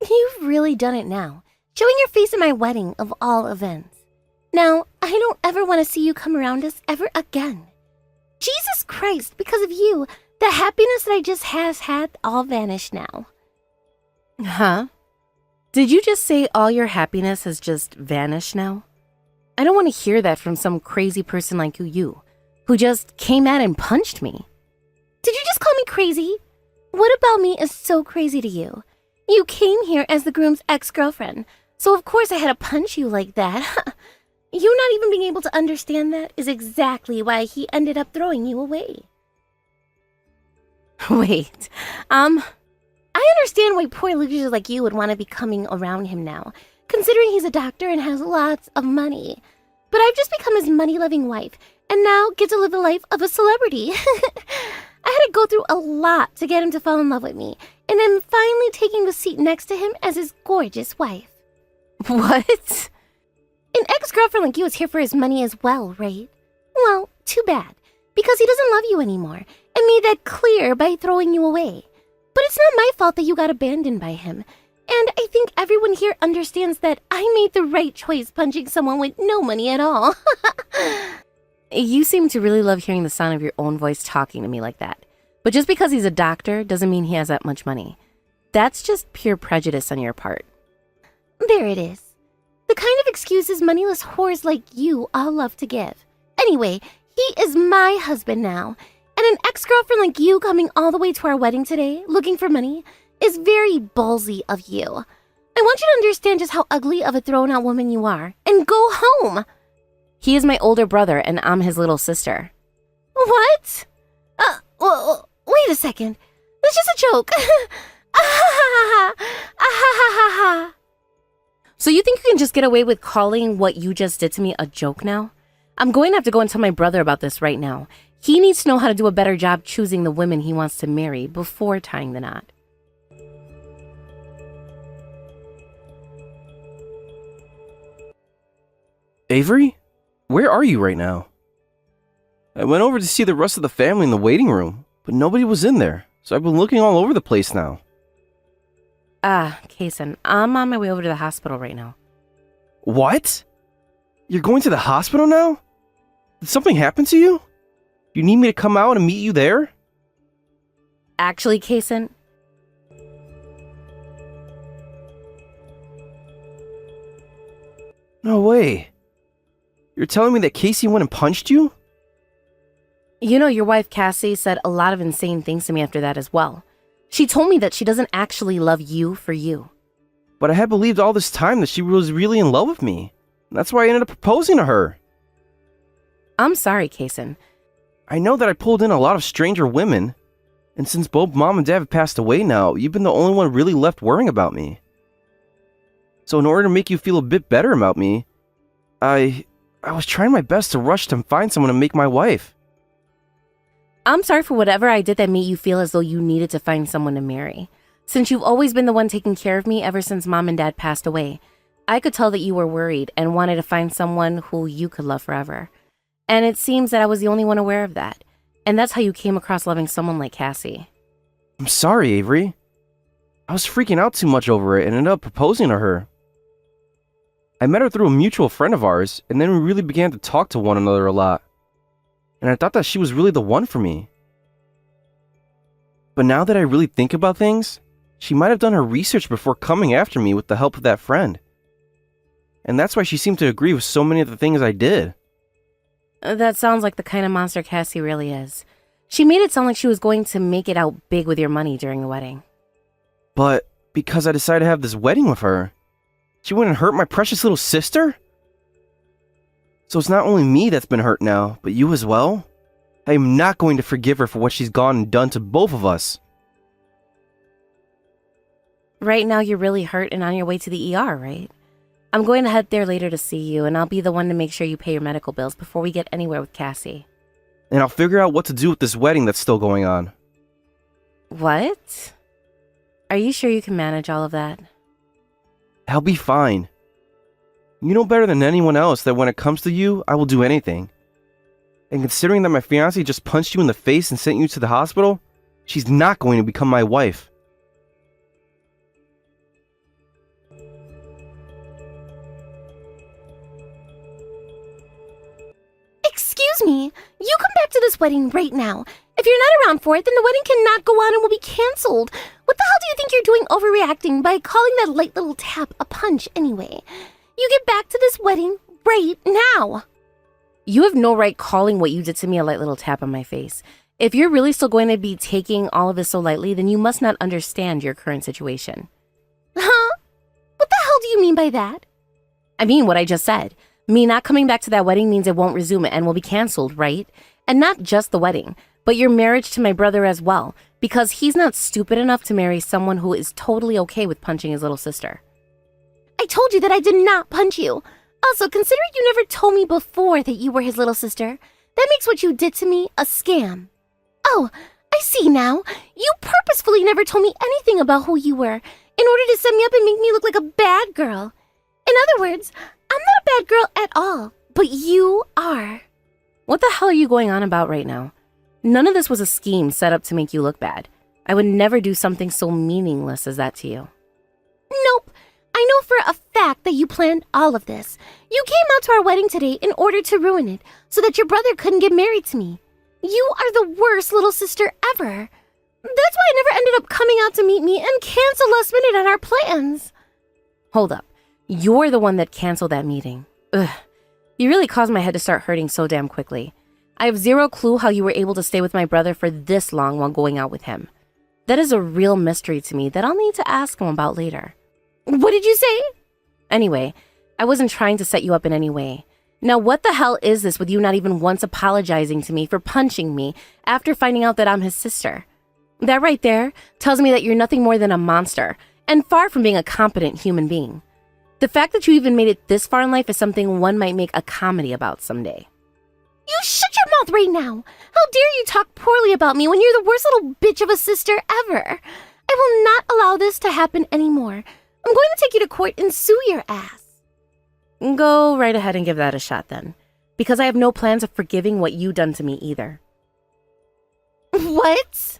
You've really done it now, showing your face at my wedding of all events. Now, I don't ever want to see you come around us ever again. Jesus Christ, because of you, the happiness that I just has had all vanished now. Huh? Did you just say all your happiness has just vanished now? I don't want to hear that from some crazy person like you, who just came out and punched me. Did you just call me crazy? What about me is so crazy to you? You came here as the groom's ex-girlfriend, so of course I had to punch you like that. You not even being able to understand that is exactly why he ended up throwing you away. Wait, I understand why poor losers like you would want to be coming around him now, considering he's a doctor and has lots of money. But I've just become his money-loving wife, and now get to live the life of a celebrity. I had to go through a lot to get him to fall in love with me, and I'm finally taking the seat next to him as his gorgeous wife. what? An ex-girlfriend like you is here for his money as well, right? Well, too bad, because he doesn't love you anymore, and made that clear by throwing you away. But it's not my fault that you got abandoned by him, and I think everyone here understands that I made the right choice punching someone with no money at all. You seem to really love hearing the sound of your own voice talking to me like that. But just because he's a doctor doesn't mean he has that much money. That's just pure prejudice on your part. There it is. The kind of excuses moneyless whores like you all love to give. Anyway, he is my husband now, and an ex-girlfriend like you coming all the way to our wedding today, looking for money, is very ballsy of you. I want you to understand just how ugly of a thrown-out woman you are, and go home! He is my older brother, and I'm his little sister. What? Well, wait a second. That's just a joke. So you think you can just get away with calling what you just did to me a joke now? I'm going to have to go and tell my brother about this right now. He needs to know how to do a better job choosing the women he wants to marry before tying the knot. Avery? Where are you right now? I went over to see the rest of the family in the waiting room, but nobody was in there, so I've been looking all over the place now. Kason, I'm on my way over to the hospital right now. What? You're going to the hospital now? Did something happen to you? You need me to come out and meet you there? Actually, Kason, No way. You're telling me that Casey went and punched you? you know your wife Cassie said a lot of insane things to me after that as well. She told me that she doesn't actually love you for you. But I had believed all this time that she was really in love with me. That's why I ended up proposing to her. I'm sorry, Kason. I know that I pulled in a lot of stranger women, and since both mom and dad have passed away now, you've been the only one really left worrying about me. So in order to make you feel a bit better about me, I was trying my best to rush to find someone to make my wife. I'm sorry for whatever I did that made you feel as though you needed to find someone to marry. Since you've always been the one taking care of me ever since mom and dad passed away, I could tell that you were worried and wanted to find someone who you could love forever. And it seems that I was the only one aware of that. And that's how you came across loving someone like Cassie. I'm sorry, Avery. I was freaking out too much over it and ended up proposing to her. I met her through a mutual friend of ours, and then we really began to talk to one another a lot. And I thought that she was really the one for me. But now that I really think about things, she might have done her research before coming after me with the help of that friend. And that's why she seemed to agree with so many of the things I did. That sounds like the kind of monster Cassie really is. She made it sound like she was going to make it out big with your money during the wedding. But because I decided to have this wedding with her, she wouldn't hurt my precious little sister? So it's not only me that's been hurt now, but you as well? I am not going to forgive her for what she's gone and done to both of us. Right now you're really hurt and on your way to the ER, right? I'm going to head there later to see you, and I'll be the one to make sure you pay your medical bills before we get anywhere with Cassie. And I'll figure out what to do with this wedding that's still going on. What? Are you sure you can manage all of that? I'll be fine. You know better than anyone else that when it comes to you, I will do anything. And considering that my fiancée just punched you in the face and sent you to the hospital, she's not going to become my wife. Excuse me. You come back to this wedding right now. If you're not around for it, then the wedding cannot go on and will be canceled. What the hell do you think you're doing overreacting by calling that light little tap a punch anyway? You get back to this wedding right now. You have no right calling what you did to me a light little tap on my face. If you're really still going to be taking all of this so lightly, then you must not understand your current situation. Huh? What the hell do you mean by that? I mean what I just said. Me not coming back to that wedding means it won't resume and will be canceled, right? And not just the wedding, but your marriage to my brother as well, because he's not stupid enough to marry someone who is totally okay with punching his little sister. I told you that I did not punch you. Also, considering you never told me before that you were his little sister, that makes what you did to me a scam. Oh, I see now. You purposefully never told me anything about who you were in order to set me up and make me look like a bad girl. In other words, I'm not a bad girl at all, but you are. What the hell are you going on about right now? None of this was a scheme set up to make you look bad. I would never do something so meaningless as that to you. Nope. I know for a fact that you planned all of this. You came out to our wedding today in order to ruin it, so that your brother couldn't get married to me. You are the worst little sister ever. That's why I never ended up coming out to meet me and cancel last minute on our plans. Hold up. You're the one that canceled that meeting. Ugh. You really caused my head to start hurting so damn quickly. I have zero clue how you were able to stay with my brother for this long while going out with him. That is a real mystery to me that I'll need to ask him about later. What did you say? Anyway, I wasn't trying to set you up in any way. Now what the hell is this with you not even once apologizing to me for punching me after finding out that I'm his sister? That right there tells me that you're nothing more than a monster and far from being a competent human being. The fact that you even made it this far in life is something one might make a comedy about someday. You shut your mouth right now! How dare you talk poorly about me when you're the worst little bitch of a sister ever! I will not allow this to happen anymore. I'm going to take you to court and sue your ass. Go right ahead and give that a shot then, because I have no plans of forgiving what you done to me either. What?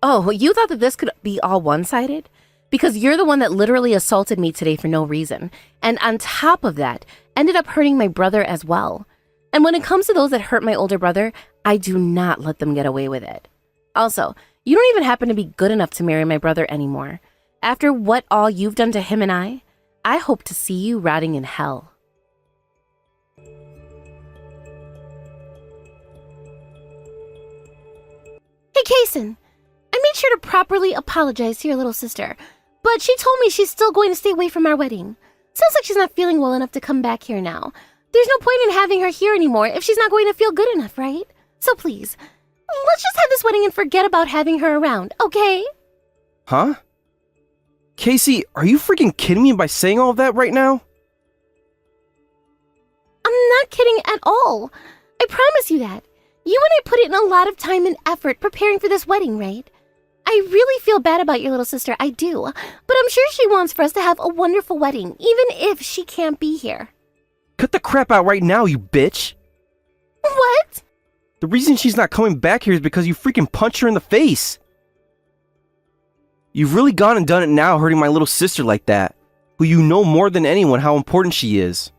Oh, you thought that this could be all one-sided? Because you're the one that literally assaulted me today for no reason, and on top of that, ended up hurting my brother as well. And when it comes to those that hurt my older brother, I do not let them get away with it. Also, you don't even happen to be good enough to marry my brother anymore. After what all you've done to him and I hope to see you rotting in hell. Hey, Kason. I made sure to properly apologize to your little sister, but she told me she's still going to stay away from our wedding. Sounds like she's not feeling well enough to come back here now. There's no point in having her here anymore if she's not going to feel good enough, right? So please, let's just have this wedding and forget about having her around, okay? Huh? Casey, are you freaking kidding me by saying all of that right now? I'm not kidding at all. I promise you that. You and I put in a lot of time and effort preparing for this wedding, right? I really feel bad about your little sister, I do. But I'm sure she wants for us to have a wonderful wedding, even if she can't be here. Cut the crap out right now, you bitch! What? The reason she's not coming back here is because you freaking punched her in the face! You've really gone and done it now, hurting my little sister like that, who you know more than anyone how important she is.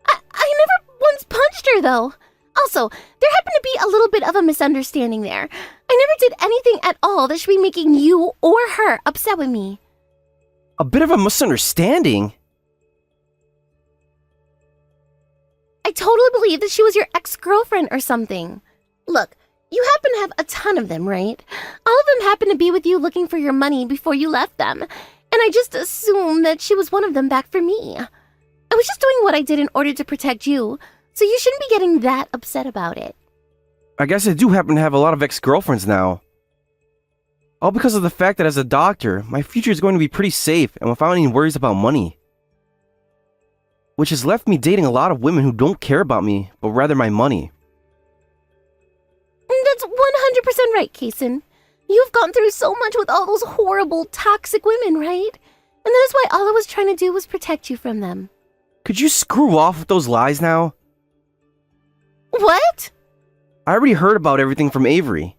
I never once punched her, though. Also, there happened to be a little bit of a misunderstanding there. I never did anything at all that should be making you or her upset with me. A bit of a misunderstanding? I totally believe that she was your ex-girlfriend or something. Look, you happen to have a ton of them, right? All of them happen to be with you looking for your money before you left them. And I just assumed that she was one of them back for me. I was just doing what I did in order to protect you, so you shouldn't be getting that upset about it. I guess I do happen to have a lot of ex-girlfriends now. All because of the fact that as a doctor, my future is going to be pretty safe and without any worries about money. Which has left me dating a lot of women who don't care about me, but rather my money. That's 100% right, Kason. You've gone through so much with all those horrible, toxic women, right? And that is why all I was trying to do was protect you from them. Could you screw off with those lies now? What? I already heard about everything from Avery.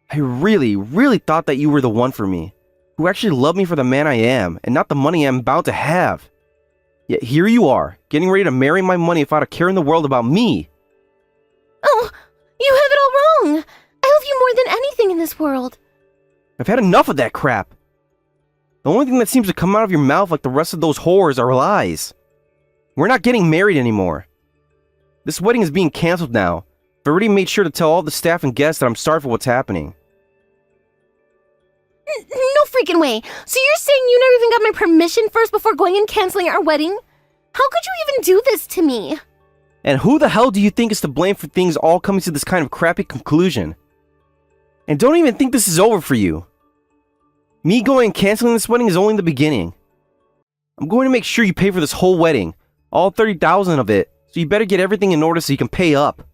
I really thought that you were the one for me, who actually loved me for the man I am, and not the money I'm about to have. Yet here you are, getting ready to marry my money without a care in the world about me. Oh, you have it all wrong. I love you more than anything in this world. I've had enough of that crap. The only thing that seems to come out of your mouth like the rest of those whores are lies. We're not getting married anymore. This wedding is being canceled now. I've already made sure to tell all the staff and guests that I'm sorry for what's happening. No freaking way. So you're saying you never even got my permission first before going and canceling our wedding? How could you even do this to me? And who the hell do you think is to blame for things all coming to this kind of crappy conclusion? And don't even think this is over for you. Me going and canceling this wedding is only the beginning. I'm going to make sure you pay for this whole wedding, all 30,000 of it, so you better get everything in order so you can pay up.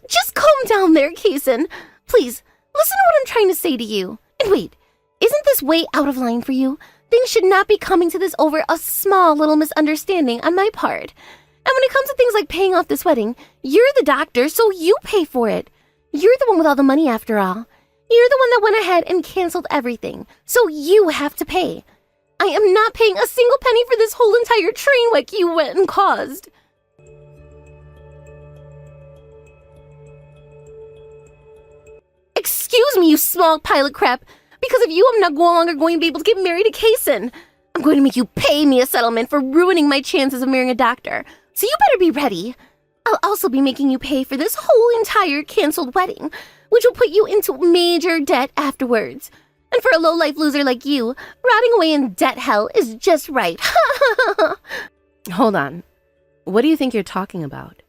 Just calm down there, Kaysen. Please, listen to what I'm trying to say to you. And wait, isn't this way out of line for you? Things should not be coming to this over a small little misunderstanding on my part. And when it comes to things like paying off this wedding, you're the doctor, so you pay for it. You're the one with all the money after all. You're the one that went ahead and canceled everything, so you have to pay. I am not paying a single penny for this whole entire train wreck you went and caused. Excuse me, you small pile of crap. Because of you, I'm no longer going to be able to get married to Kaysen. I'm going to make you pay me a settlement for ruining my chances of marrying a doctor. So you better be ready. I'll also be making you pay for this whole entire canceled wedding, which will put you into major debt afterwards. And for a low-life loser like you, rotting away in debt hell is just right. Hold on. What do you think you're talking about?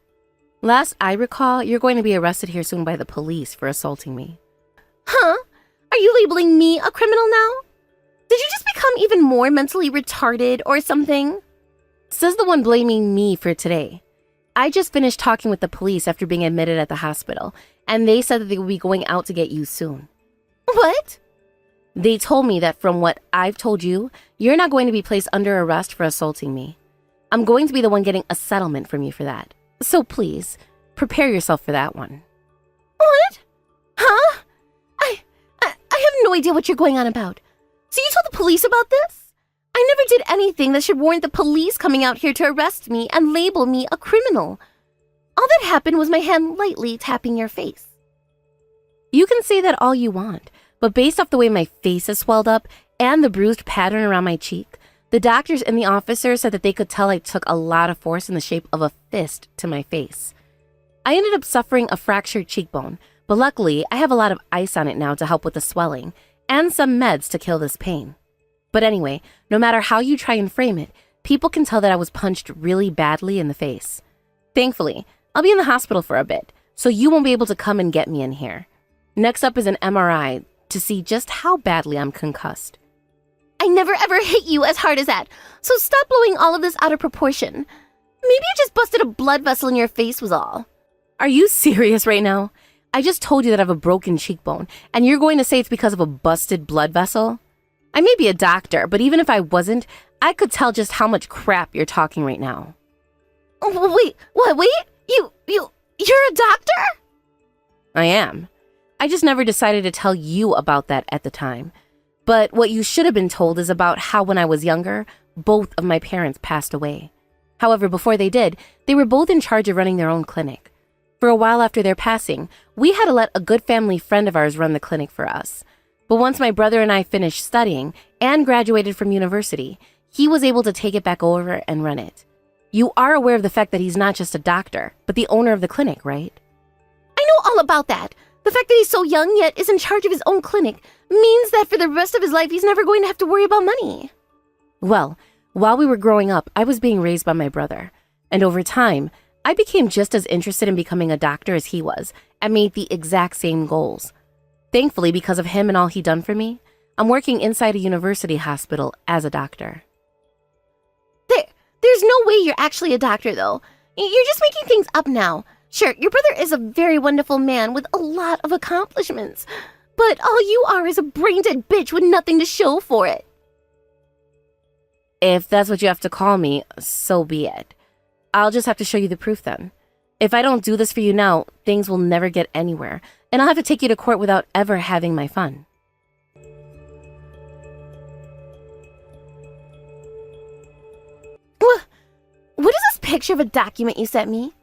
Last I recall, you're going to be arrested here soon by the police for assaulting me. Huh? Are you labeling me a criminal now? Did you just become even more mentally retarded or something? Says the one blaming me for today. I just finished talking with the police after being admitted at the hospital, and they said that they will be going out to get you soon. What? They told me that from what I've told you, you're not going to be placed under arrest for assaulting me. I'm going to be the one getting a settlement from you for that. So please, prepare yourself for that one. What? Huh? I have no idea what you're going on about. So you told the police about this? I never did anything that should warrant the police coming out here to arrest me and label me a criminal. All that happened was my hand lightly tapping your face. You can say that all you want, but based off the way my face is swelled up and the bruised pattern around my cheek, the doctors and the officers said that they could tell I took a lot of force in the shape of a fist to my face. I ended up suffering a fractured cheekbone, but luckily I have a lot of ice on it now to help with the swelling and some meds to kill this pain. But anyway, no matter how you try and frame it, people can tell that I was punched really badly in the face. Thankfully, I'll be in the hospital for a bit, so you won't be able to come and get me in here. Next up is an MRI to see just how badly I'm concussed. I never ever hit you as hard as that, so stop blowing all of this out of proportion. Maybe I just busted a blood vessel in your face was all. Are you serious right now? I just told you that I have a broken cheekbone, and you're going to say it's because of a busted blood vessel? I may be a doctor, but even if I wasn't, I could tell just how much crap you're talking right now. Wait, what, wait? You're a doctor? I am. I just never decided to tell you about that at the time. But what you should have been told is about how when I was younger, both of my parents passed away. However, before they did, they were both in charge of running their own clinic. For a while after their passing, we had to let a good family friend of ours run the clinic for us. But once my brother and I finished studying and graduated from university, he was able to take it back over and run it. You are aware of the fact that he's not just a doctor, but the owner of the clinic, right? I know all about that. The fact that he's so young yet is in charge of his own clinic means that for the rest of his life he's never going to have to worry about money. Well, while we were growing up, I was being raised by my brother. And over time, I became just as interested in becoming a doctor as he was and made the exact same goals. Thankfully, because of him and all he'd done for me, I'm working inside a university hospital as a doctor. There's no way you're actually a doctor, though. You're just making things up now. Sure, your brother is a very wonderful man with a lot of accomplishments, but all you are is a brain-dead bitch with nothing to show for it. If that's what you have to call me, so be it. I'll just have to show you the proof then. If I don't do this for you now, things will never get anywhere, and I'll have to take you to court without ever having my fun. picture of a document you sent me.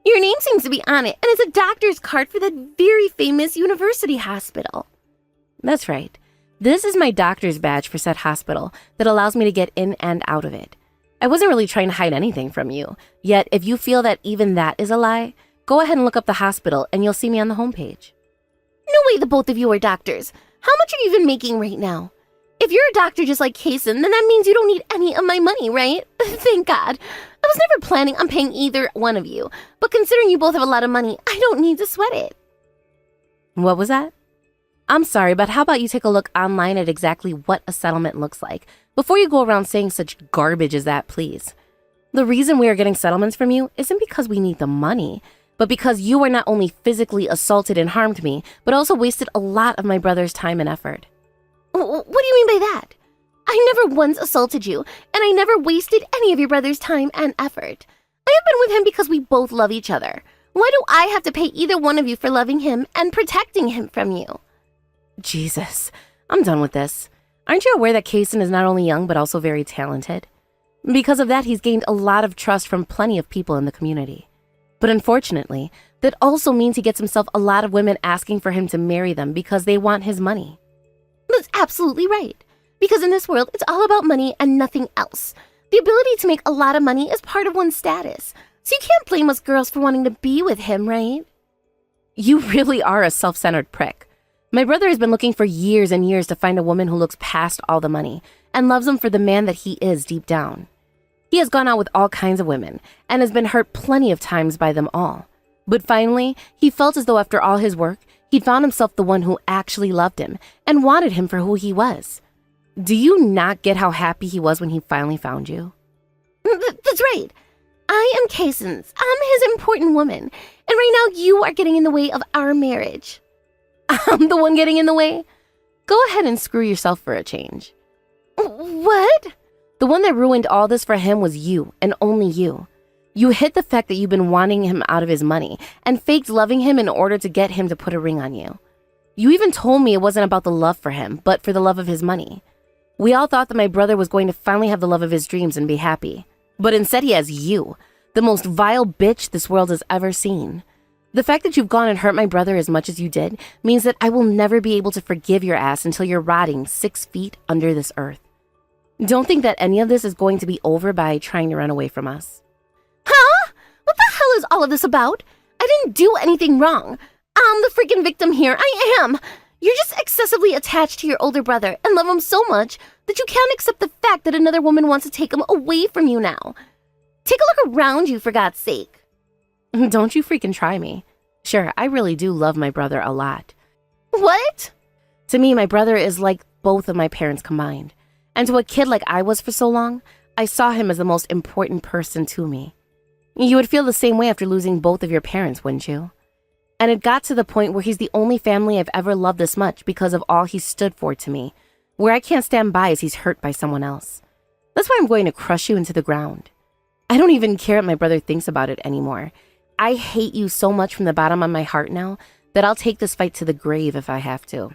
Your name seems to be on it, and it's a doctor's card for that very famous university hospital. That's right. This is my doctor's badge for said hospital that allows me to get in and out of it. I wasn't really trying to hide anything from you. Yet, if you feel that even that is a lie, go ahead and look up the hospital and you'll see me on the homepage. No way the both of you are doctors. How much are you even making right now? If you're a doctor just like Kaysen, then that means you don't need any of my money, right? Thank God. I was never planning on paying either one of you, but considering you both have a lot of money, I don't need to sweat it. What was that? I'm sorry, but how about you take a look online at exactly what a settlement looks like before you go around saying such garbage as that, please. The reason we are getting settlements from you isn't because we need the money, but because you are not only physically assaulted and harmed me, but also wasted a lot of my brother's time and effort. What do you mean by that? I never once assaulted you, and I never wasted any of your brother's time and effort. I have been with him because we both love each other. Why do I have to pay either one of you for loving him and protecting him from you? Jesus, I'm done with this. Aren't you aware that Kaysen is not only young, but also very talented? Because of that, he's gained a lot of trust from plenty of people in the community. But unfortunately, that also means he gets himself a lot of women asking for him to marry them because they want his money. That's absolutely right. Because in this world, it's all about money and nothing else. The ability to make a lot of money is part of one's status. So you can't blame us girls for wanting to be with him, right? You really are a self-centered prick. My brother has been looking for years and years to find a woman who looks past all the money and loves him for the man that he is deep down. He has gone out with all kinds of women and has been hurt plenty of times by them all. But finally, he felt as though after all his work, he'd found himself the one who actually loved him and wanted him for who he was. Do you not get how happy he was when he finally found you? That's right. I am Kaysen's. I'm his important woman. And right now you are getting in the way of our marriage. I'm the one getting in the way? Go ahead and screw yourself for a change. What? The one that ruined all this for him was you, and only you. You hid the fact that you've been wanting him out of his money and faked loving him in order to get him to put a ring on you. You even told me it wasn't about the love for him, but for the love of his money. We all thought that my brother was going to finally have the love of his dreams and be happy. But instead he has you, the most vile bitch this world has ever seen. The fact that you've gone and hurt my brother as much as you did means that I will never be able to forgive your ass until you're rotting 6 feet under this earth. Don't think that any of this is going to be over by trying to run away from us. Huh? What the hell is all of this about? I didn't do anything wrong. I'm the freaking victim here. I am. You're just excessively attached to your older brother and love him so much that you can't accept the fact that another woman wants to take him away from you now. Take a look around you, for God's sake. Don't you freaking try me. Sure, I really do love my brother a lot. What? To me, my brother is like both of my parents combined. And to a kid like I was for so long, I saw him as the most important person to me. You would feel the same way after losing both of your parents, wouldn't you? And it got to the point where he's the only family I've ever loved this much because of all he stood for to me, where I can't stand by as he's hurt by someone else. That's why I'm going to crush you into the ground. I don't even care what my brother thinks about it anymore. I hate you so much from the bottom of my heart now that I'll take this fight to the grave if I have to.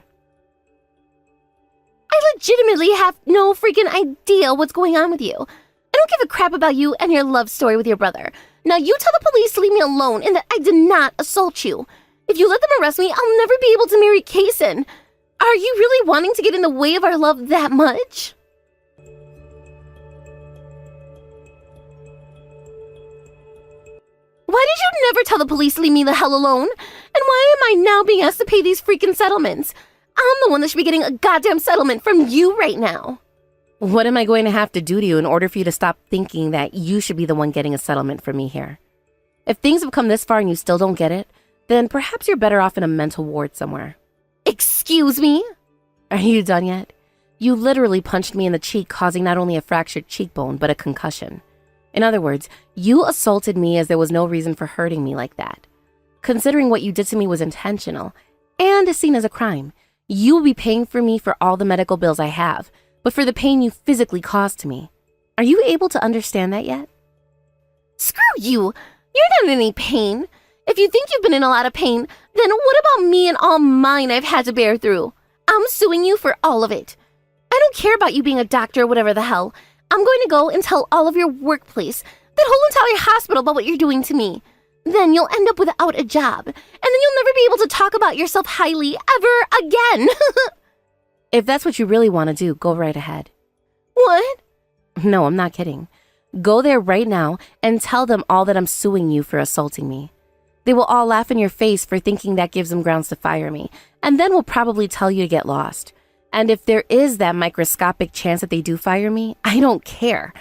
I legitimately have no freaking idea what's going on with you. I don't give a crap about you and your love story with your brother. Now you tell the police to leave me alone and that I did not assault you. If you let them arrest me, I'll never be able to marry Kaysen. Are you really wanting to get in the way of our love that much? Why did you never tell the police to leave me the hell alone? And why am I now being asked to pay these freaking settlements? I'm the one that should be getting a goddamn settlement from you right now. What am I going to have to do to you in order for you to stop thinking that you should be the one getting a settlement from me here? If things have come this far and you still don't get it, then perhaps you're better off in a mental ward somewhere. Excuse me? Are you done yet? You literally punched me in the cheek, causing not only a fractured cheekbone, but a concussion. In other words, you assaulted me as there was no reason for hurting me like that. Considering what you did to me was intentional and is seen as a crime, you will be paying for me for all the medical bills I have, but for the pain you physically caused to me. Are you able to understand that yet? Screw you! You're not in any pain. If you think you've been in a lot of pain, then what about me and all mine I've had to bear through? I'm suing you for all of it. I don't care about you being a doctor or whatever the hell. I'm going to go and tell all of your workplace That whole entire hospital about what you're doing to me. Then you'll end up without a job, and then you'll never be able to talk about yourself highly ever again. If that's what you really want to do, go right ahead. What? No, I'm not kidding. Go there right now and tell them all that I'm suing you for assaulting me. They will all laugh in your face for thinking that gives them grounds to fire me, and then will probably tell you to get lost. And if there is that microscopic chance that they do fire me, I don't care.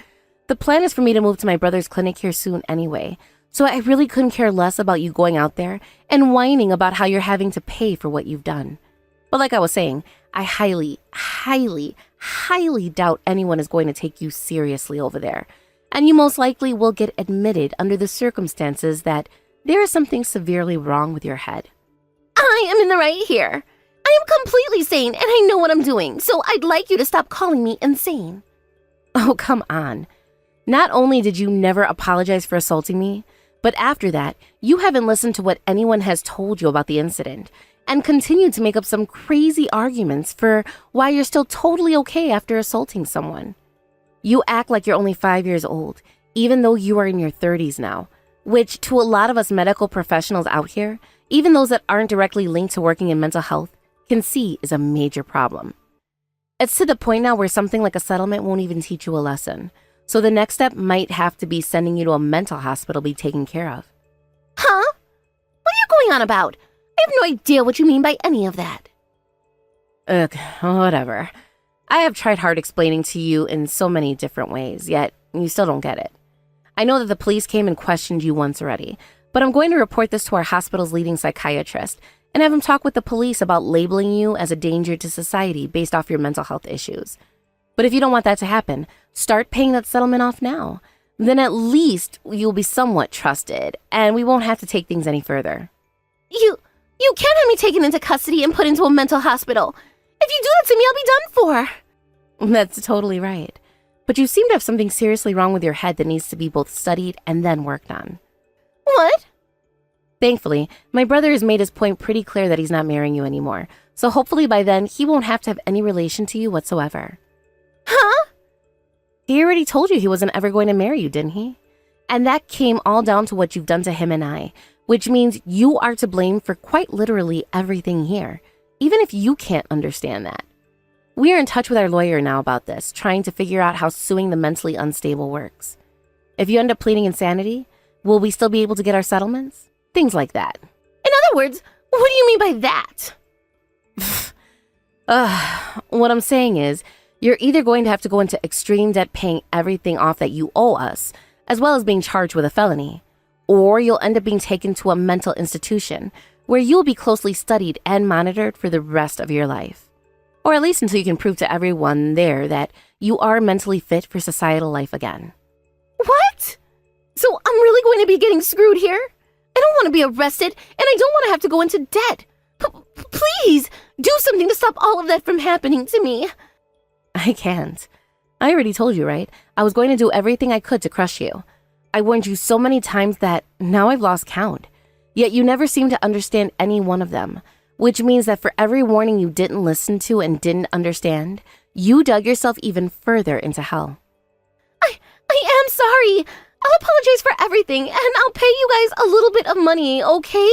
The plan is for me to move to my brother's clinic here soon anyway, so I really couldn't care less about you going out there and whining about how you're having to pay for what you've done. But like I was saying, I highly, highly, highly doubt anyone is going to take you seriously over there. And you most likely will get admitted under the circumstances that there is something severely wrong with your head. I am in the right here. I am completely sane and I know what I'm doing, so I'd like you to stop calling me insane. Oh, come on. Not only did you never apologize for assaulting me, but after that, you haven't listened to what anyone has told you about the incident and continued to make up some crazy arguments for why you're still totally okay after assaulting someone. You act like you're only 5 years old, even though you are in your 30s now, which to a lot of us medical professionals out here, even those that aren't directly linked to working in mental health, can see is a major problem. It's to the point now where something like a settlement won't even teach you a lesson. So the next step might have to be sending you to a mental hospital to be taken care of. Huh? What are you going on about? I have no idea what you mean by any of that. Ugh, whatever. I have tried hard explaining to you in so many different ways, yet you still don't get it. I know that the police came and questioned you once already, but I'm going to report this to our hospital's leading psychiatrist and have him talk with the police about labeling you as a danger to society based off your mental health issues. But if you don't want that to happen, start paying that settlement off now. Then at least you'll be somewhat trusted, and we won't have to take things any further. You can't have me taken into custody and put into a mental hospital. If you do that to me, I'll be done for. That's totally right. But you seem to have something seriously wrong with your head that needs to be both studied and then worked on. What? Thankfully, my brother has made his point pretty clear that he's not marrying you anymore, so hopefully by then he won't have to have any relation to you whatsoever. Huh? He already told you he wasn't ever going to marry you, didn't he? And that came all down to what you've done to him and I, which means you are to blame for quite literally everything here, even if you can't understand that. We are in touch with our lawyer now about this, trying to figure out how suing the mentally unstable works. If you end up pleading insanity, will we still be able to get our settlements? Things like that. In other words, what do you mean by that? What I'm saying is, you're either going to have to go into extreme debt paying everything off that you owe us, as well as being charged with a felony, or you'll end up being taken to a mental institution where you'll be closely studied and monitored for the rest of your life. Or at least until you can prove to everyone there that you are mentally fit for societal life again. What? So I'm really going to be getting screwed here? I don't want to be arrested, and I don't want to have to go into debt. Please, do something to stop all of that from happening to me. I can't. I already told you, right? I was going to do everything I could to crush you. I warned you so many times that now I've lost count. Yet you never seem to understand any one of them, which means that for every warning you didn't listen to and didn't understand, you dug yourself even further into hell. I am sorry. I'll apologize for everything, and I'll pay you guys a little bit of money, okay?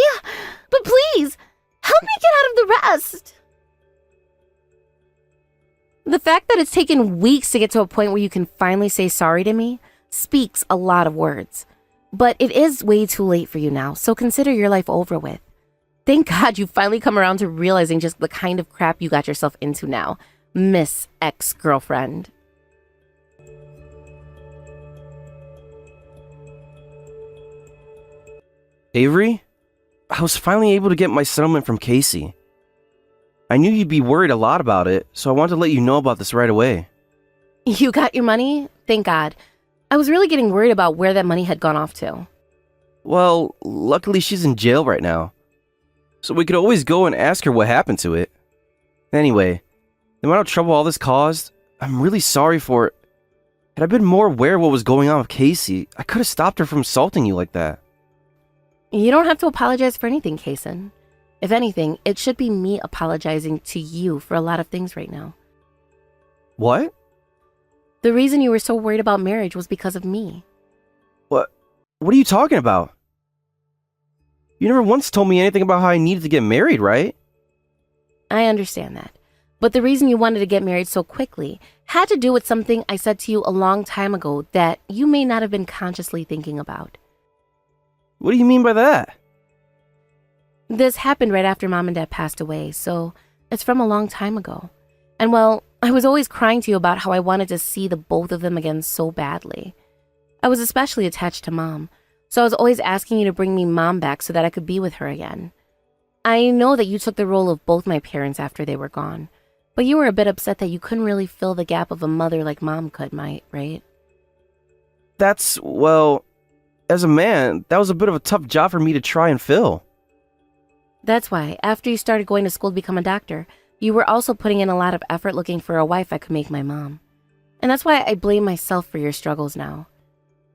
But please, help me get out of the rest. The fact that it's taken weeks to get to a point where you can finally say sorry to me speaks a lot of words. But it is way too late for you now, so consider your life over with. Thank God you finally come around to realizing just the kind of crap you got yourself into now, Miss Ex-Girlfriend. Avery, I was finally able to get my settlement from Casey. I knew you'd be worried a lot about it, so I wanted to let you know about this right away. You got your money? Thank God. I was really getting worried about where that money had gone off to. Well, luckily she's in jail right now, so we could always go and ask her what happened to it. Anyway, the amount of trouble all this caused, I'm really sorry for it. Had I been more aware of what was going on with Casey, I could have stopped her from assaulting you like that. You don't have to apologize for anything, Kason. If anything, it should be me apologizing to you for a lot of things right now. What? The reason you were so worried about marriage was because of me. What are you talking about? You never once told me anything about how I needed to get married, right? I understand that. But the reason you wanted to get married so quickly had to do with something I said to you a long time ago that you may not have been consciously thinking about. What do you mean by that? This happened right after Mom and Dad passed away, so it's from a long time ago. And well, I was always crying to you about how I wanted to see the both of them again so badly. I was especially attached to Mom, so I was always asking you to bring me Mom back so that I could be with her again. I know that you took the role of both my parents after they were gone, but you were a bit upset that you couldn't really fill the gap of a mother like Mom could, right? Well, as a man, that was a bit of a tough job for me to try and fill. That's why, after you started going to school to become a doctor, you were also putting in a lot of effort looking for a wife that could make my mom. And that's why I blame myself for your struggles now.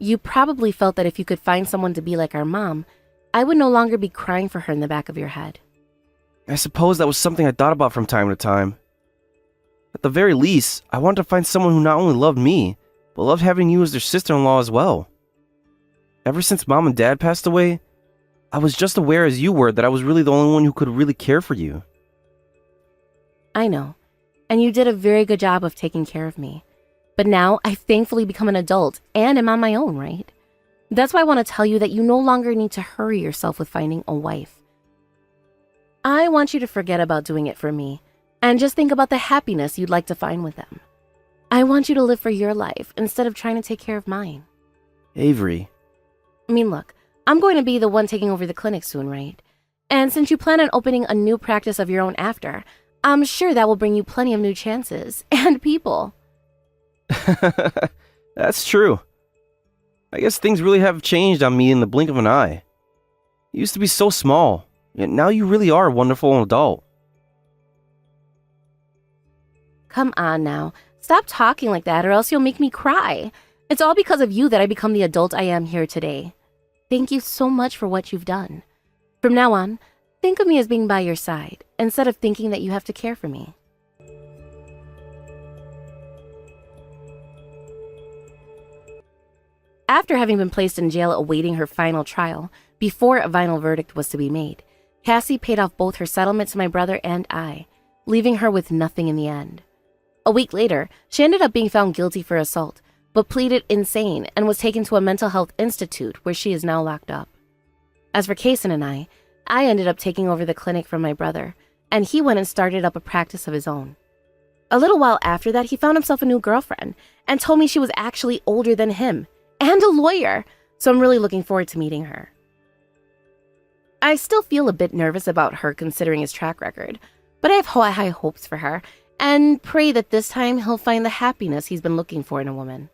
You probably felt that if you could find someone to be like our mom, I would no longer be crying for her in the back of your head. I suppose that was something I thought about from time to time. At the very least, I wanted to find someone who not only loved me, but loved having you as their sister-in-law as well. Ever since Mom and Dad passed away, I was just aware as you were that I was really the only one who could really care for you. I know, and you did a very good job of taking care of me. But now I've thankfully become an adult and am on my own, right? That's why I want to tell you that you no longer need to hurry yourself with finding a wife. I want you to forget about doing it for me and just think about the happiness you'd like to find with them. I want you to live for your life instead of trying to take care of mine. Avery. I mean, look, I'm going to be the one taking over the clinic soon, right? And since you plan on opening a new practice of your own after, I'm sure that will bring you plenty of new chances and people. That's true. I guess things really have changed on me in the blink of an eye. You used to be so small, yet now you really are a wonderful adult. Come on now, stop talking like that or else you'll make me cry. It's all because of you that I become the adult I am here today. Thank you so much for what you've done. From now on, think of me as being by your side, instead of thinking that you have to care for me. After having been placed in jail awaiting her final trial, before a final verdict was to be made, Cassie paid off both her settlement to my brother and I, leaving her with nothing in the end. A week later, she ended up being found guilty for assault, but pleaded insane and was taken to a mental health institute where she is now locked up. As for Kason and I ended up taking over the clinic from my brother, and he went and started up a practice of his own. A little while after that, he found himself a new girlfriend and told me she was actually older than him and a lawyer, so I'm really looking forward to meeting her. I still feel a bit nervous about her considering his track record, but I have high hopes for her and pray that this time he'll find the happiness he's been looking for in a woman.